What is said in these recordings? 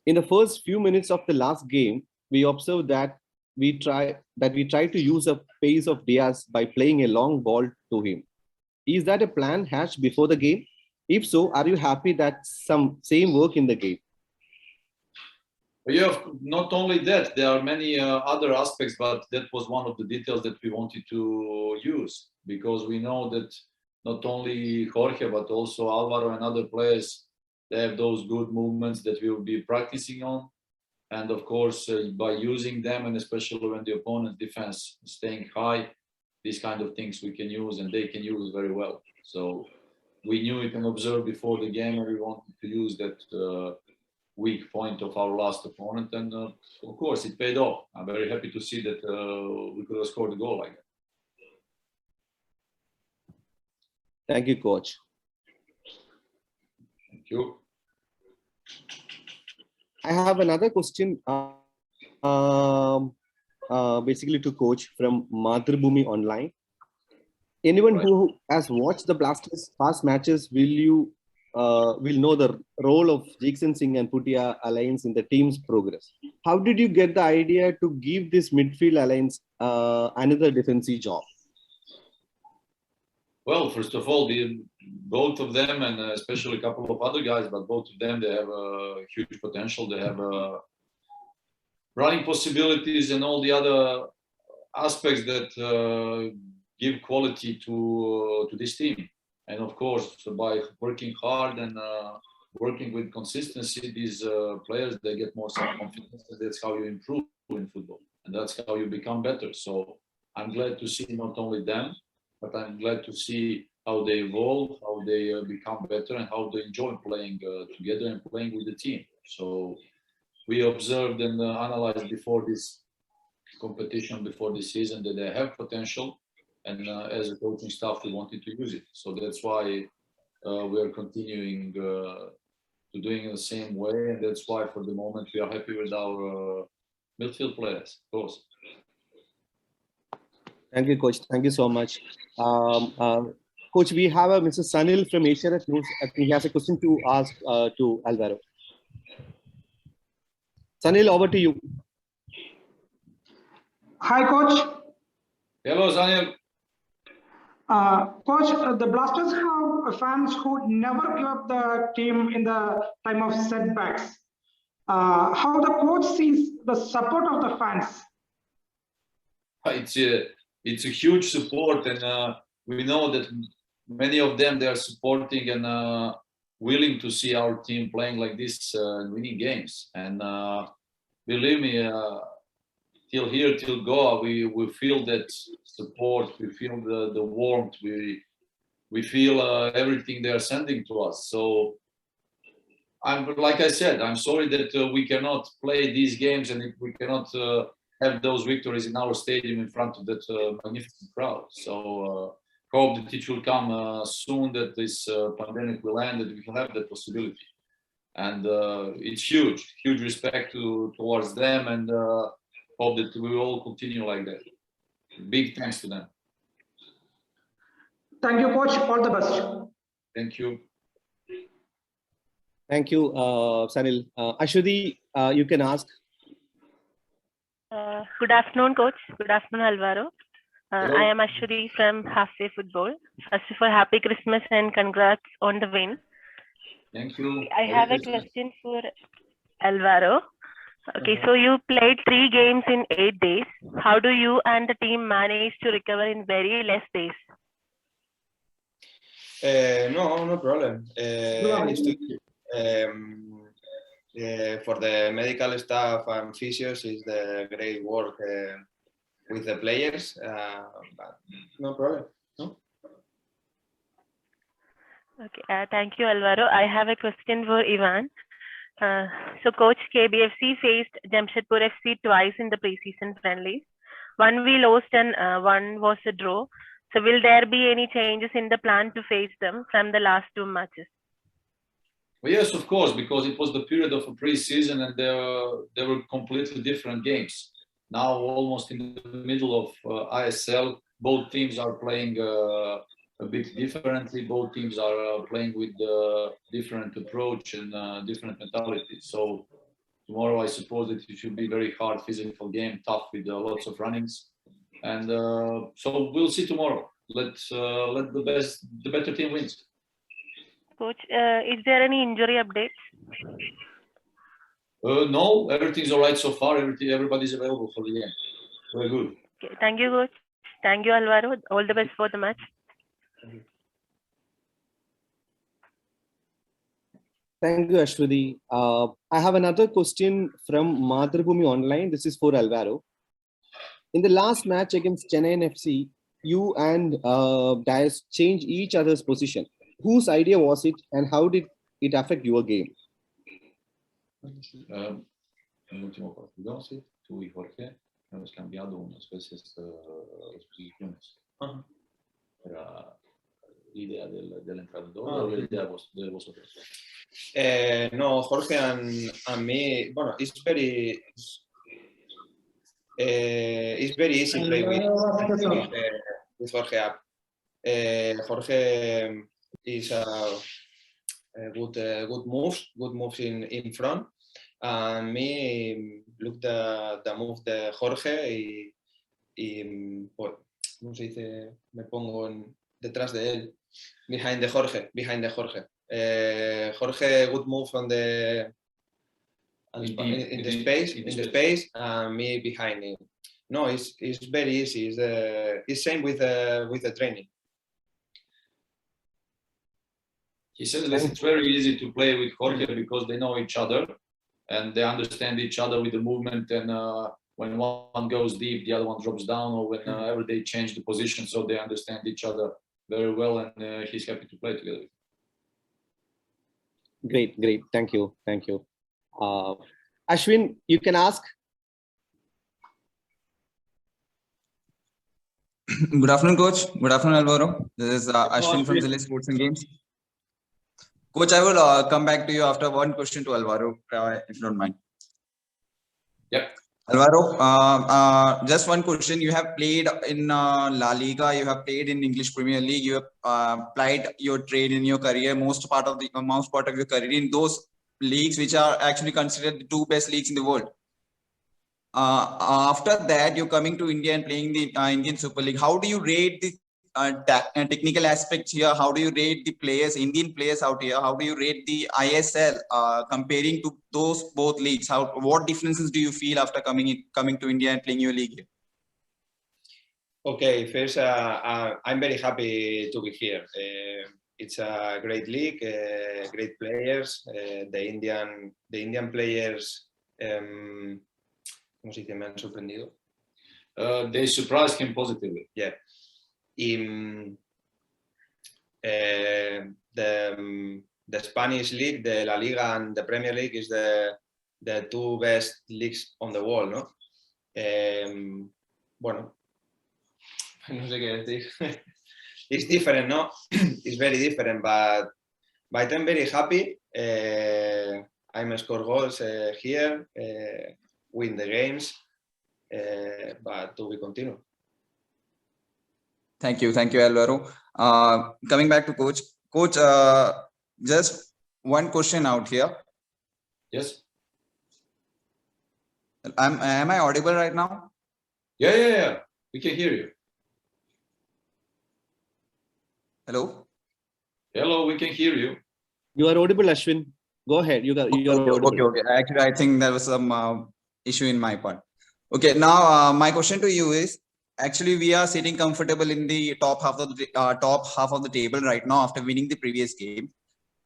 In the first few minutes of the last game, we observed that we tried to use a pace of Diaz by playing a long ball to him. Is that a plan hatched before the game? If so, are you happy that some same work in the game? Yeah, not only that, there are many other aspects, but that was one of the details that we wanted to use, because we know that not only Jorge, but also Alvaro and other players, they have those good movements that we will be practicing on. And of course, by using them, and especially when the opponent defense is staying high, these kind of things we can use and they can use very well. So we knew it and observed before the game, and we wanted to use that weak point of our last opponent, and of course it paid off. I'm very happy to see that we could have scored a goal like that. Thank you, coach. Thank you. I have another question, basically to coach from Madhrubhumi Online. Anyone who has watched the Blasters past matches will know the role of Jigsan Singh and Putia alliance in the team's progress. How did you get the idea to give this midfield alliance another defensive job? Well, first of all, both of them, and especially a couple of other guys, but both of them, they have a huge potential. They have running possibilities and all the other aspects that give quality to this team. And of course, by working hard and working with consistency, these players, they get more self-confidence. That's how you improve in football, and that's how you become better. So I'm glad to see not only them, but I'm glad to see how they evolve, how they become better, and how they enjoy playing together and playing with the team. So we observed and analyzed before this competition, before this season, that they have potential. And as a coaching staff, we wanted to use it. So that's why we are continuing to doing it the same way. And that's why, for the moment, we are happy with our midfield players, of course. Thank you, coach. Thank you so much. Coach, we have a Mr. Sanil from Asia News. I think he has a question to ask to Alvaro. Sanil, over to you. Hi, coach. Hello, Sanil. Coach, the Blasters have fans who never give up the team in the time of setbacks. How the coach sees the support of the fans? It's a huge support, and we know that many of them, they are supporting and willing to see our team playing like this, winning games. And believe me, till here, till Goa, we feel that support, we feel the warmth, we feel everything they are sending to us. So like I said, I'm sorry that we cannot play these games and we cannot have those victories in our stadium in front of that magnificent crowd. So hope that it will come soon, that this pandemic will end, that we can have that possibility. And it's huge respect towards them, and hope that we will all continue like that. Big thanks to them. Thank you, coach. All the best. Thank you. Thank you, Sanil. Ashwati, you can ask. Good afternoon, coach. Good afternoon, Alvaro. I am Ashwati from Halfway Football. First of all, happy Christmas and congrats on the win. Thank you. I have a question for Alvaro. Okay, so you played 3 games in 8 days. How do you and the team manage to recover in very less days? No problem. For the medical staff and physios is the great work with the players, but no problem. No? Okay, thank you, Alvaro. I have a question for Ivan. So, coach, KBFC faced Jamshedpur FC twice in the preseason friendlies. One we lost and one was a draw. So, will there be any changes in the plan to face them from the last 2 matches? Well, yes, of course, because it was the period of a pre-season and there were completely different games. Now, almost in the middle of ISL, both teams are playing a bit differently. Both teams are playing with different approach and different mentality. So tomorrow I suppose that it should be very hard physical game, tough with lots of runnings, and so we'll see tomorrow. Let the better team wins. Coach, is there any injury updates? No, everything's all right so far. Everybody's available for the game. Very good. Okay. Thank you, Coach. Thank you, Alvaro. All the best for the match. Thank you, Ashwati. I have another question from Madhurabhumi Online. This is for Alvaro. In the last match against Chennai FC, you and Dias changed each other's position. Whose idea was it, and how did it affect your game? L'ultimo partido, sí, tú y Jorge hemos cambiado unas veces las posiciones. ¿Era idea del entrenador o la idea de vosotros? No, Jorge and me. Bueno, it's very easy to play with Jorge up. Jorge is good moves in front. And me look the move de Jorge y pues, ¿cómo se dice? Me pongo detrás de él, behind the Jorge. Jorge good move on the in the space, and me behind him. No, it's very easy. It's same with the training. He said that it's very easy to play with Jorge because they know each other and they understand each other with the movement. And when one goes deep, the other one drops down, or whenever they change the position, so they understand each other very well. And he's happy to play together. Great. Thank you. Ashwin, you can ask. Good afternoon, Coach. Good afternoon, Alvaro. This is Ashwin from Zilli Sports and Games. Coach, I will come back to you after one question to Alvaro, if you don't mind. Yep. Alvaro, just one question. You have played in La Liga. You have played in English Premier League. You have played your trade in your career, most part of your career in those leagues which are actually considered the two best leagues in the world. After that, you're coming to India and playing the Indian Super League. How do you rate the technical aspects here? How do you rate the players, Indian players out here? How do you rate the ISL comparing to those both leagues? What differences do you feel after coming to India and playing your league here? Okay, first, I'm very happy to be here. It's a great league, great players. The Indian players, ¿cómo se dice? Me han sorprendido. They surprised him positively. Yeah. The Spanish league, the La Liga and the Premier League is the two best leagues on the world, ¿no? Bueno, no sé qué decir. It's different, no? It's very different, but I'm very happy. I'm score goals here, win the games, but to be continue. Thank you, Alvaro. Coming back to Coach. Coach, just one question out here. Yes. Am I audible right now? Yeah. We can hear you. Hello, we can hear you. You are audible, Ashwin. Go ahead. You are audible. Okay. Actually, I think there was some issue in my part. Okay, now my question to you is, actually, we are sitting comfortable in the top half of the table right now after winning the previous game.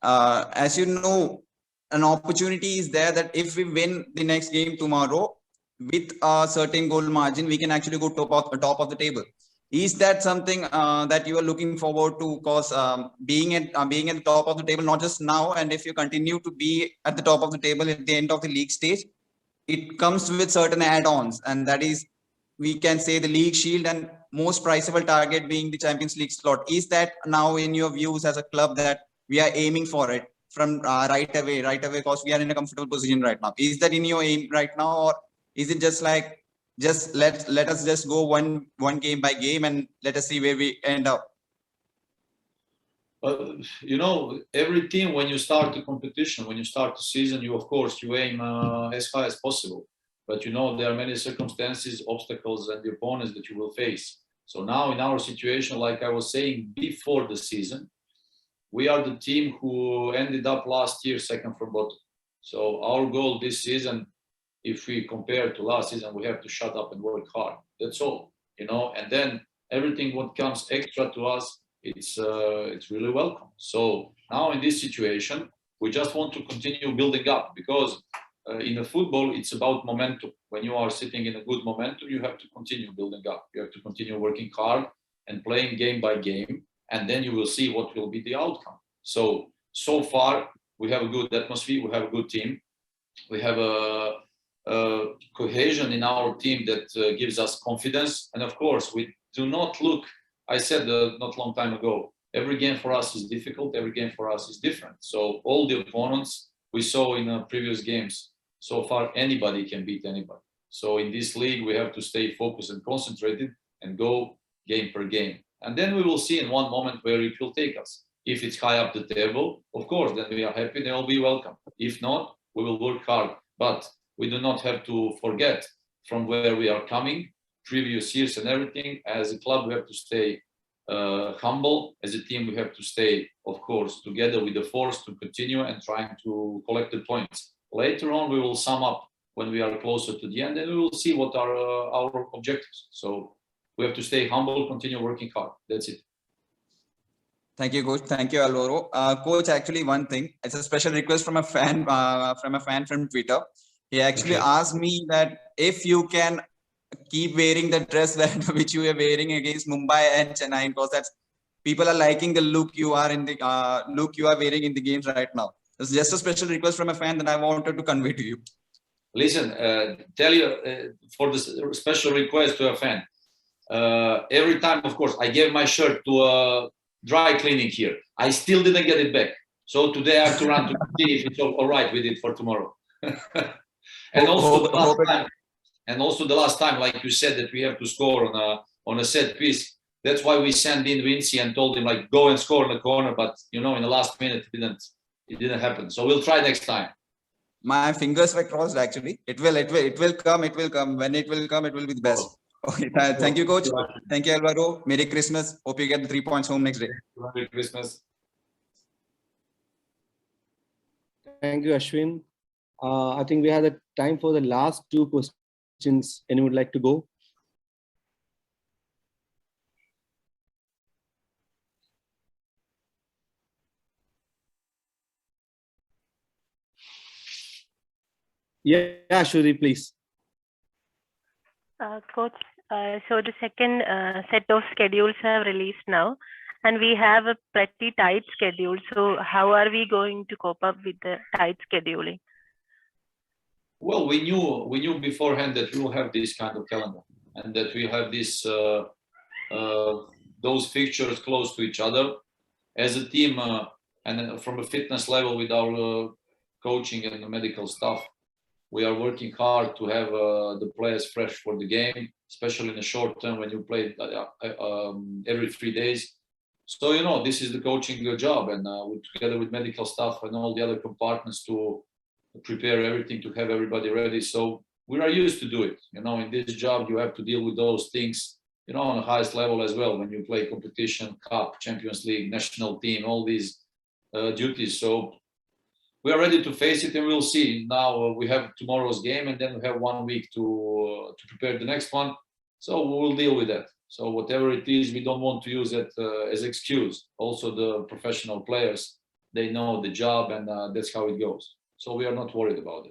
As you know, an opportunity is there that if we win the next game tomorrow with a certain goal margin, we can actually go top of the table. Is that something that you are looking forward to? Because being at the top of the table, not just now, and if you continue to be at the top of the table at the end of the league stage, it comes with certain add-ons, and that is, we can say, the league shield and most priceable target being the Champions League slot. Is that now in your views as a club that we are aiming for it from right away, because we are in a comfortable position right now? Is that in your aim right now, or is it just like, just let us just go one game by game and let us see where we end up? You know, every team, when you start the competition, when you start the season, you of course you aim as high as possible. But you know, there are many circumstances, obstacles, and the opponents that you will face. So now in our situation, like I was saying before the season, we are the team who ended up last year second from bottom. So our goal this season, if we compare to last season, we have to shut up and work hard. That's all, you know. And then everything what comes extra to us, it's really welcome. So now in this situation, we just want to continue building up, because in the football it's about momentum. When you are sitting in a good momentum, you have to continue building up. You have to continue working hard and playing game by game, and then you will see what will be the outcome. So far we have a good atmosphere, we have a good team, we have a cohesion in our team that gives us confidence. And of course, we do not look, I said not long time ago, every game for us is difficult, every game for us is different. So all the opponents we saw in previous games, so far anybody can beat anybody. So in this league, we have to stay focused and concentrated and go game per game. And then we will see in one moment where it will take us. If it's high up the table, of course, then we are happy, they will be welcome. If not, we will work hard. But we do not have to forget from where we are coming, previous years and everything. As a club, we have to stay humble. As a team, we have to stay, of course, together with the force to continue and trying to collect the points. Later on, we will sum up when we are closer to the end, and we will see what are our objectives. So we have to stay humble, continue working hard. That's it. Thank you, Coach. Thank you, Alvaro. Coach, actually, one thing. It's a special request from a fan from Twitter. He actually asked me that if you can keep wearing the dress that which you are wearing against Mumbai and Chennai, because that's people are liking the look you are in the look you are wearing in the games right now. It's just a special request from a fan that I wanted to convey to you. Listen, tell you for the special request to a fan. Every time, of course, I gave my shirt to a dry cleaning here. I still didn't get it back. So today I have to run to see if it's all right with it for tomorrow. And also the last time, like you said, that we have to score on a set piece. That's why we sent in Vinci and told him like go and score in the corner. But you know, in the last minute, it didn't happen. So we'll try next time. My fingers were crossed. Actually, it will come. When it will come, it will be the best. Okay, thank you, Coach. Thank you, Alvaro. Merry Christmas. Hope you get the 3 points home next day. Merry Christmas. Thank you, Ashwin. I think we have the time for the last 2 questions. Anyone would like to go? Yeah, Shuri, please. Coach, so the second set of schedules have released now, and we have a pretty tight schedule. So how are we going to cope up with the tight scheduling? Well, we knew beforehand that we will have this kind of calendar and that we have this those fixtures close to each other. As a team and from a fitness level with our coaching and the medical staff, we are working hard to have the players fresh for the game, especially in the short term when you play every 3 days. So, you know, this is the coaching job, and together with medical staff and all the other compartments to prepare everything to have everybody ready. So we are used to do it. You know, in this job, you have to deal with those things, you know, on the highest level as well, when you play competition, cup, Champions League, national team, all these duties. So we are ready to face it, and we'll see. Now we have tomorrow's game, and then we have 1 week to prepare the next one. So we will deal with that. So whatever it is, we don't want to use it as excuse. Also, the professional players, they know the job, and that's how it goes. So we are not worried about it.